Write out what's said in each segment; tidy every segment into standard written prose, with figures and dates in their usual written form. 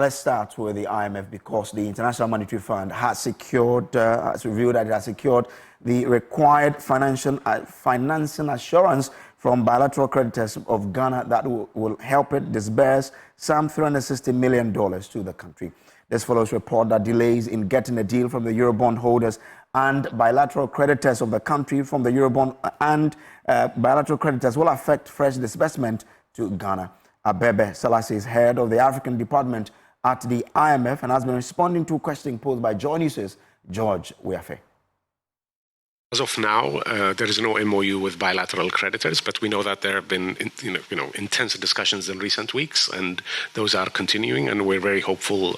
Let's start with the IMF because the International Monetary Fund has revealed that it has secured the required financing assurance from bilateral creditors of Ghana that will help it disburse some $360 million to the country. This follows report that delays in getting a deal from the Eurobond holders and bilateral creditors of the country from the Eurobond and bilateral creditors will affect fresh disbursement to Ghana. Abebe Selassie is head of the African Department at the IMF and has been responding to a question posed by Joy News' George Weafe. As of now, there is no MOU with bilateral creditors, but we know that there have been, intense discussions in recent weeks, and those are continuing. And we're very hopeful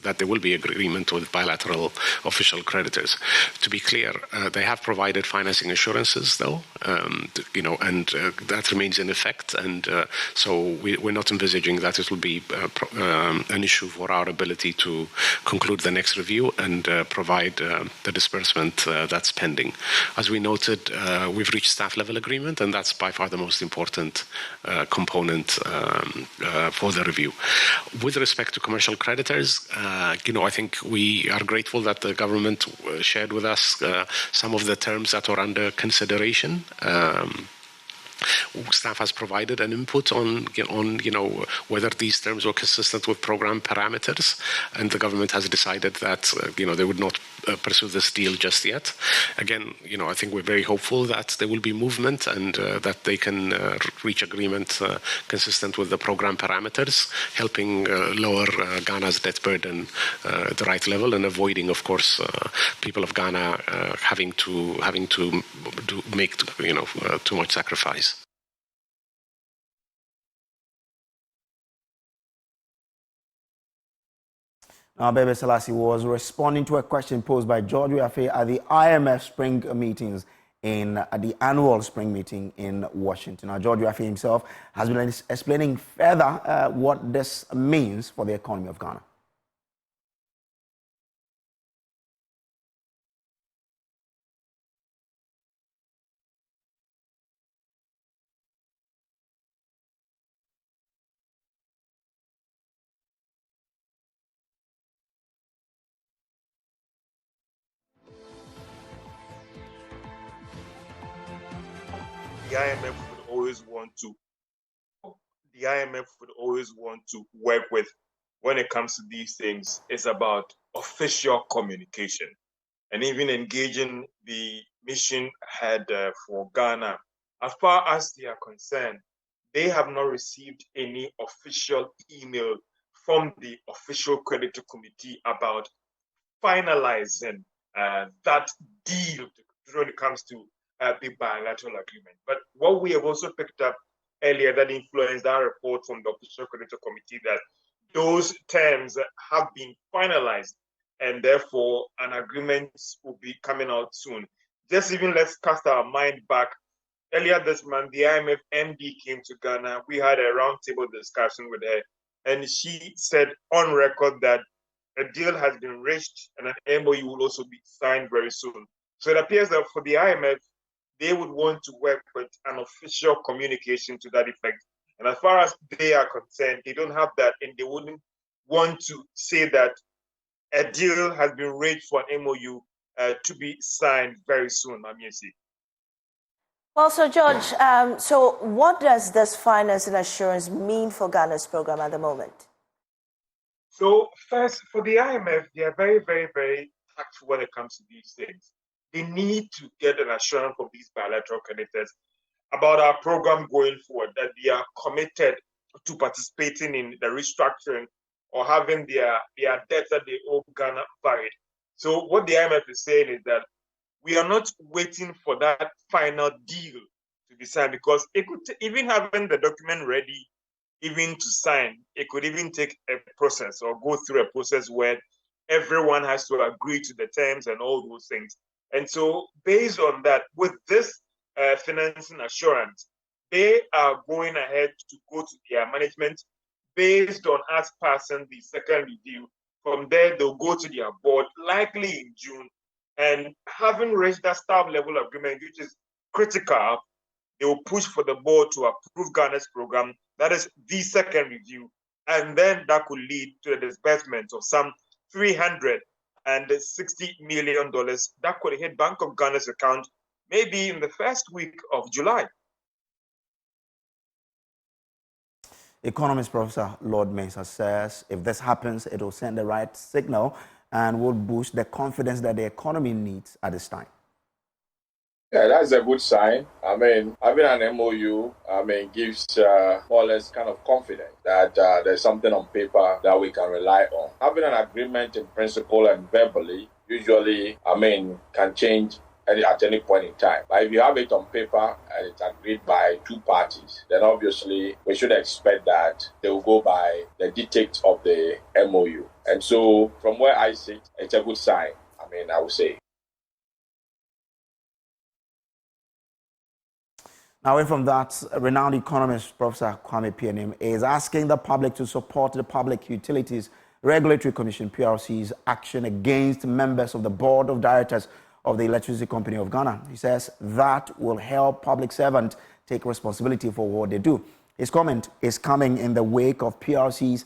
that there will be agreement with bilateral official creditors. To be clear, they have provided financing assurances, though, and that remains in effect. And so we're not envisaging that it will be an issue for our ability to conclude the next review and provide the disbursement that's pending. As we noted, we've reached staff level agreement, and that's by far the most important component for the review. With respect to commercial creditors, I think we are grateful that the government shared with us some of the terms that are under consideration. Staff has provided an input on whether these terms were consistent with program parameters, and the government has decided that they would not pursue this deal just yet. Again, I think we're very hopeful that there will be movement and that they can reach agreement consistent with the program parameters, helping lower Ghana's debt burden at the right level and avoiding, of course, people of Ghana having to make too much sacrifice. Now, Abebe Selassie was responding to a question posed by George Weafe at the IMF spring meetings at the annual spring meeting in Washington. Now, George Weafe himself has been explaining further what this means for the economy of Ghana. The IMF would always want to work with when it comes to these things is about official communication, and even engaging the mission head for Ghana. As far as they are concerned, they have not received any official email from the official creditor committee about finalizing that deal when it comes to the bilateral agreement. But what we have also picked up earlier that influenced our report from the official creditor committee that those terms have been finalized, and therefore an agreement will be coming out soon. Just even let's cast our mind back. Earlier this month, the IMF MD came to Ghana. We had a roundtable discussion with her, and she said on record that a deal has been reached and an MOU will also be signed very soon. So it appears that for the IMF, they would want to work with an official communication to that effect. And as far as they are concerned, they don't have that, and they wouldn't want to say that a deal has been reached for an MOU to be signed very soon, Mamiesi. Well, so George, so what does this financing assurance mean for Ghana's program at the moment? So first, for the IMF, they are very, very, very tactful when it comes to these things. They need to get an assurance from these bilateral creditors about our program going forward, that they are committed to participating in the restructuring or having their debts that they owe Ghana varied. So what the IMF is saying is that we are not waiting for that final deal to be signed, because it could even having the document ready, even to sign, it could even take a process or go through a process where everyone has to agree to the terms and all those things. And so based on that, with this financing assurance, they are going ahead to go to their management based on us passing the second review. From there, they'll go to their board, likely in June, and having reached that staff level agreement, which is critical, they will push for the board to approve Ghana's program. That is the second review. and then that could lead to the disbursement of some $360 million that could hit Bank of Ghana's account maybe in the first week of July. Economist Professor Lord Mensah says if this happens, it will send the right signal and will boost the confidence that the economy needs at this time. Yeah, that's a good sign. I mean, having an MOU, gives more or less kind of confidence that there's something on paper that we can rely on. Having an agreement in principle and verbally usually, can change at any point in time. But if you have it on paper and it's agreed by two parties, then obviously we should expect that they will go by the dictates of the MOU. And so from where I sit, it's a good sign, I would say. Now, away from that, renowned economist Professor Kwame Pianim is asking the public to support the Public Utilities Regulatory Commission, PURC's action against members of the Board of Directors of the Electricity Company of Ghana. He says that will help public servants take responsibility for what they do. His comment is coming in the wake of PURC's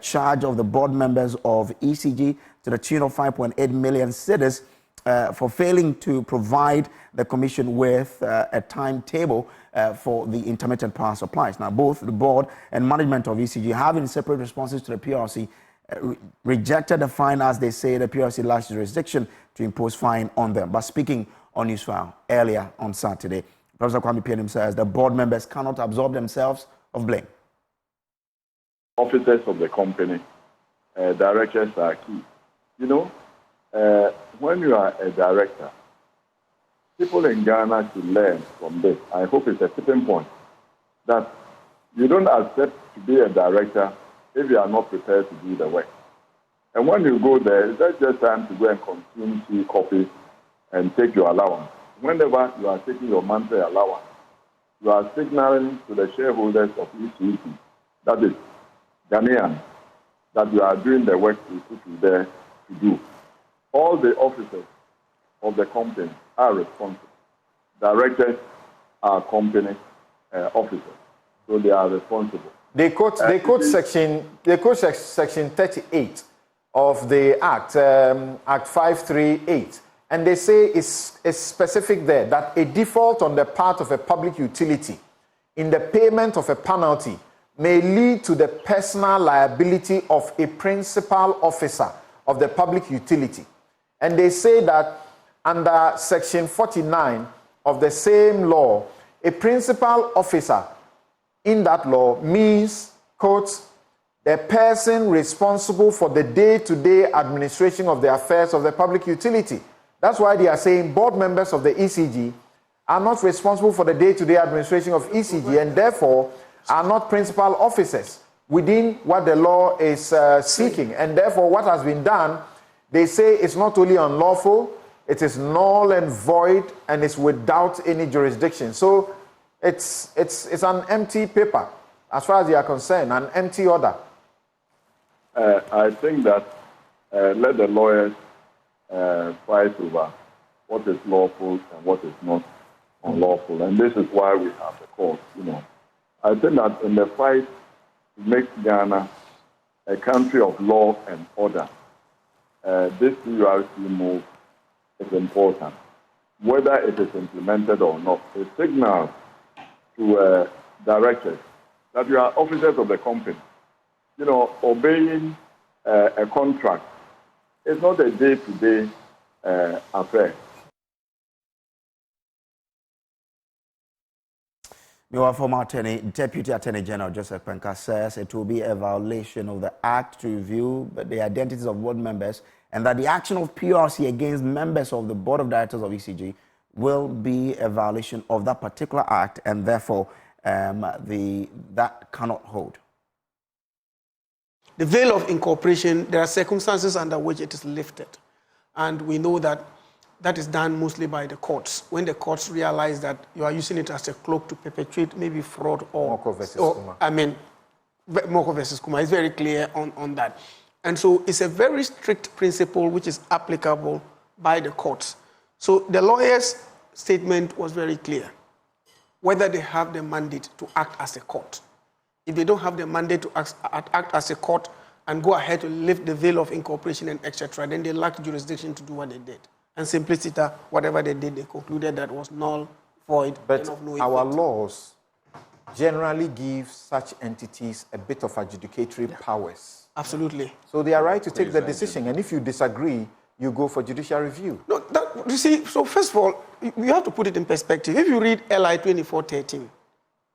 charge of the board members of ECG to the tune of 5.8 million cedis for failing to provide the commission with a timetable for the intermittent power supplies. Now, both the board and management of ECG have in separate responses to the PURC rejected the fine as they say the PURC lacks jurisdiction to impose fine on them. But speaking on Newsfile earlier on Saturday, Professor Kwame Pianim says the board members cannot absolve themselves of blame. Officers of the company, directors are key. When you are a director, people in Ghana should learn from this. I hope it's a tipping point that you don't accept to be a director if you are not prepared to do the work. And when you go there, it's just time to go and consume tea, coffee, and take your allowance. Whenever you are taking your monthly allowance, you are signaling to the shareholders of ECG, that is Ghanaian, that you are doing the work we put you there to do. All the officers of the company are responsible. Directors are company officers, so they are responsible. They quote section 38 of the Act, Act 538, and they say it's specific there that a default on the part of a public utility in the payment of a penalty may lead to the personal liability of a principal officer of the public utility. And they say that under section 49 of the same law, a principal officer in that law means, quotes, the person responsible for the day-to-day administration of the affairs of the public utility. That's why they are saying board members of the ECG are not responsible for the day-to-day administration of ECG and therefore are not principal officers within what the law is seeking. And therefore what has been done, they say it's not only unlawful, it is null and void and it's without any jurisdiction. So it's an empty paper as far as they are concerned, an empty order. I think that let the lawyers fight over what is lawful and what is not unlawful. And this is why we have the court, I think that in the fight to make Ghana a country of law and order, this PURC move is important. Whether it is implemented or not, it signals to directors that you are officers of the company. Obeying a contract is not a day-to-day affair. Meanwhile, former Deputy Attorney General Joseph Penka says it will be a violation of the Act to review the identities of board members and that the action of PURC against members of the Board of Directors of ECG will be a violation of that particular Act and therefore that cannot hold. The veil of incorporation, there are circumstances under which it is lifted. And we know that that is done mostly by the courts. When the courts realize that you are using it as a cloak to perpetrate maybe fraud or... Moko versus Kuma. Moko versus Kuma. It's very clear on that. And so it's a very strict principle which is applicable by the courts. So the lawyer's statement was very clear. Whether they have the mandate to act as a court. if they don't have the mandate to act as a court and go ahead to lift the veil of incorporation and etc., then they lack jurisdiction to do what they did. And simplicity, whatever they did, they concluded that was null, void, but and of no our effect. laws generally give such entities a bit of adjudicatory powers. Absolutely. So they are right to take the decision, and if you disagree, you go for judicial review. No, you see, so first of all, you have to put it in perspective. If you read LI 2413,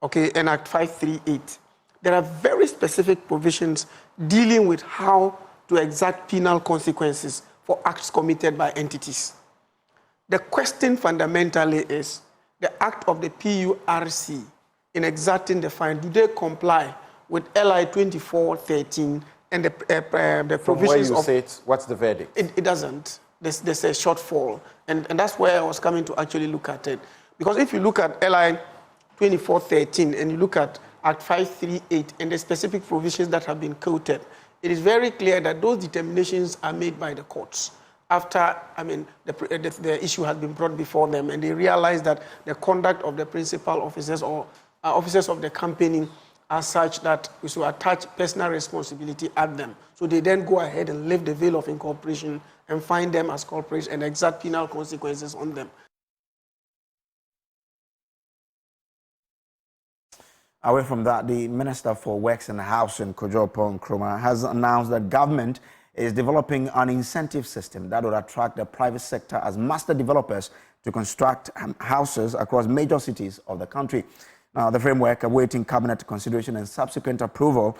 okay, and Act 538, there are very specific provisions dealing with how to exact penal consequences for acts committed by entities. The question fundamentally is the act of the PURC in exacting the fine, do they comply with LI 2413 and the provisions From where you of... say it, what's the verdict? It doesn't. There's a shortfall. And that's where I was coming to actually look at it. Because if you look at LI 2413 and you look at Act 538 and the specific provisions that have been quoted, it is very clear that those determinations are made by the courts after, the issue has been brought before them and they realize that the conduct of the principal officers or officers of the company are such that we should attach personal responsibility at them. So they then go ahead and lift the veil of incorporation and find them as culprits and exact penal consequences on them. Away from that, the Minister for Works and Housing, Kojo Nkrumah, has announced that government is developing an incentive system that would attract the private sector as master developers to construct houses across major cities of the country. Now, the framework awaiting cabinet consideration and subsequent approval,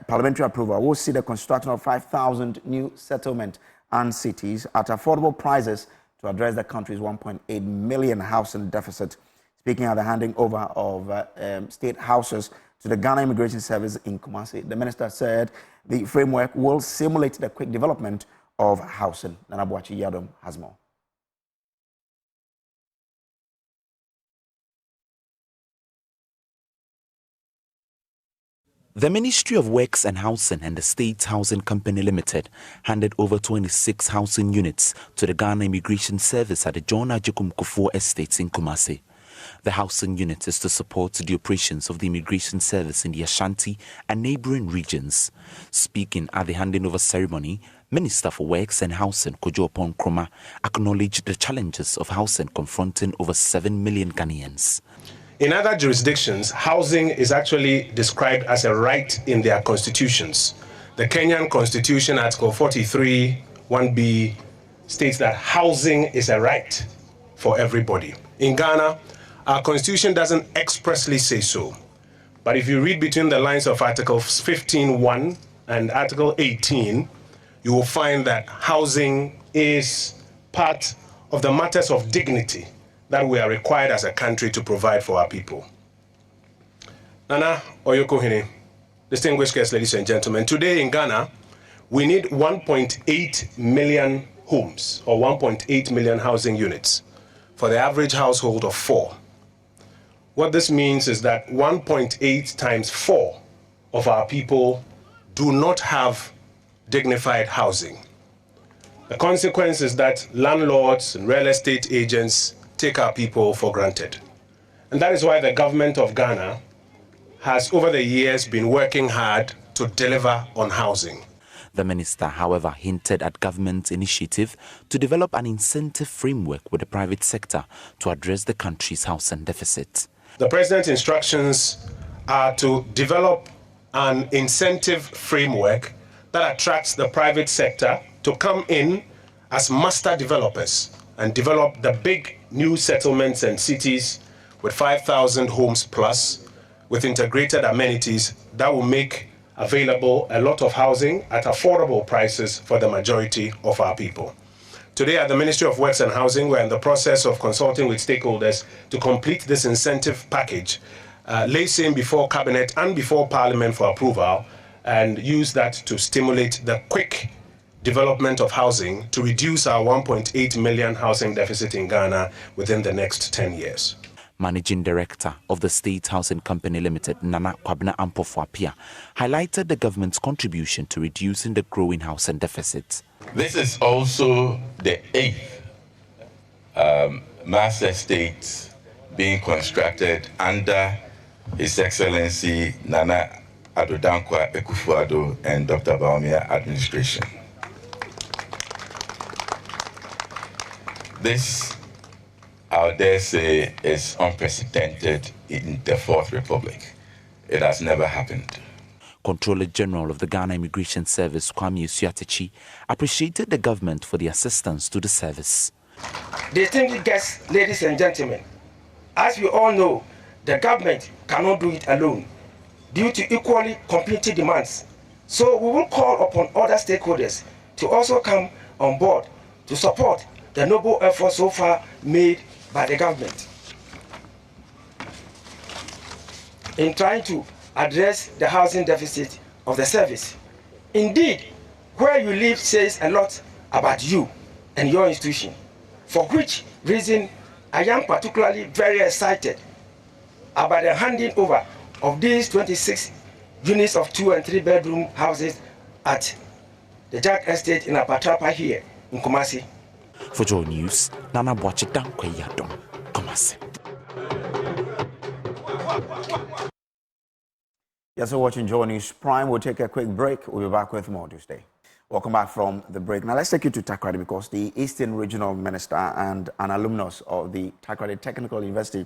parliamentary approval, will see the construction of 5,000 new settlement and cities at affordable prices to address the country's 1.8 million housing deficit. Speaking at the handing over of state houses to the Ghana Immigration Service in Kumasi, the minister said the framework will simulate the quick development of housing. Nana Boachi Yadom has more. The Ministry of Works and Housing and the State Housing Company Limited handed over 26 housing units to the Ghana Immigration Service at the John Ajekum Kufuor Estates in Kumasi. The housing unit is to support the operations of the Immigration Service in the Ashanti and neighboring regions. Speaking at the handing over ceremony, Minister for Works and Housing, Kojo Nkrumah, acknowledged the challenges of housing confronting over 7 million Ghanaians. In other jurisdictions, housing is actually described as a right in their constitutions. The Kenyan Constitution, Article 43, 1B, states that housing is a right for everybody. In Ghana, our constitution doesn't expressly say so. But if you read between the lines of Article 15.1 and Article 18, you will find that housing is part of the matters of dignity that we are required as a country to provide for our people. Nana Oyokohene, distinguished guests, ladies and gentlemen, today in Ghana, we need 1.8 million homes or 1.8 million housing units for the average household of 4. What this means is that 1.8 times 4 of our people do not have dignified housing. The consequence is that landlords and real estate agents take our people for granted. And that is why the government of Ghana has over the years been working hard to deliver on housing. The minister, however, hinted at government's initiative to develop an incentive framework with the private sector to address the country's housing deficit. The president's instructions are to develop an incentive framework that attracts the private sector to come in as master developers and develop the big new settlements and cities with 5,000 homes plus, with integrated amenities that will make available a lot of housing at affordable prices for the majority of our people. Today at the Ministry of Works and Housing, we're in the process of consulting with stakeholders to complete this incentive package, lay same before Cabinet and before Parliament for approval, and use that to stimulate the quick development of housing to reduce our 1.8 million housing deficit in Ghana within the next 10 years. Managing Director of the State Housing Company Limited, Nana Kwame Pianim, highlighted the government's contribution to reducing the growing housing deficit. This is also the 8th mass estate being constructed under His Excellency Nana Addo Dankwa Akufo-Addo and Dr. Bawumia administration. This, I would dare say, is unprecedented in the Fourth Republic. It has never happened. Controller General of the Ghana Immigration Service, Kwame Pianim, appreciated the government for the assistance to the service. Distinguished guests, ladies and gentlemen, as we all know, the government cannot do it alone due to equally competing demands. So we will call upon other stakeholders to also come on board to support the noble effort so far made by the government in trying to address the housing deficit of the service. Indeed, where you live says a lot about you and your institution, for which reason I am particularly very excited about the handing over of these 26 units of 2 and 3 bedroom houses at the Jack Estate in Apatrapa here in Kumasi. For Joy News, Nana Bwachita Kweyadom, Kumasi. Yes, we're watching Joy News Prime. We'll take a quick break. We'll be back with more Tuesday. Welcome back from the break. Now let's take you to Takoradi because the Eastern Regional Minister and an alumnus of the Takoradi Technical University,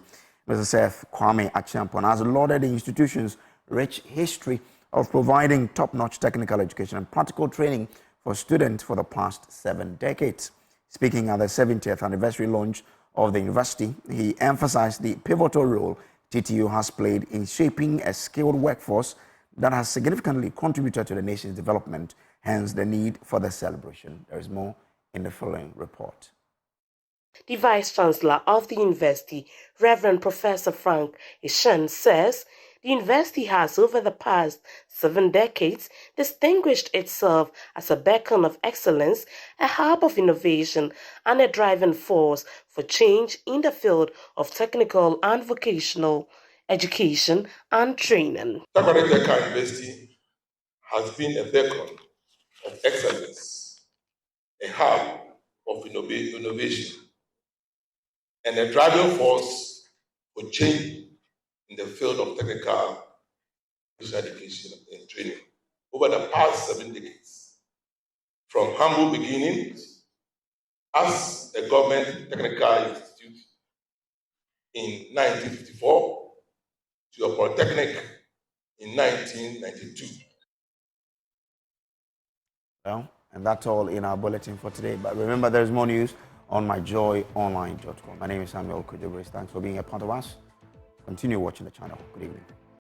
Mr. Seth Kwame Pianim, has lauded the institution's rich history of providing top-notch technical education and practical training for students for the past 7 decades. Speaking at the 70th anniversary launch of the university, he emphasized the pivotal role TTU has played in shaping a skilled workforce that has significantly contributed to the nation's development, hence the need for the celebration. There is more in the following report. The Vice-Chancellor of the University, Reverend Professor Frank Ishan, says the university has, over the past 7 decades, distinguished itself as a beacon of excellence, a hub of innovation, and a driving force for change in the field of technical and vocational education and training. Takoradi Technical University has been a beacon of excellence, a hub of innovation, and a driving force for change in the field of technical education and training over the past 7 decades. From humble beginnings as a government technical institute in 1954 to a polytechnic in 1992. Well, and that's all in our bulletin for today. But remember, there's more news on myjoyonline.com. My name is Samuel Kujobrace. Thanks for being a part of us. Continue watching the channel. Good evening.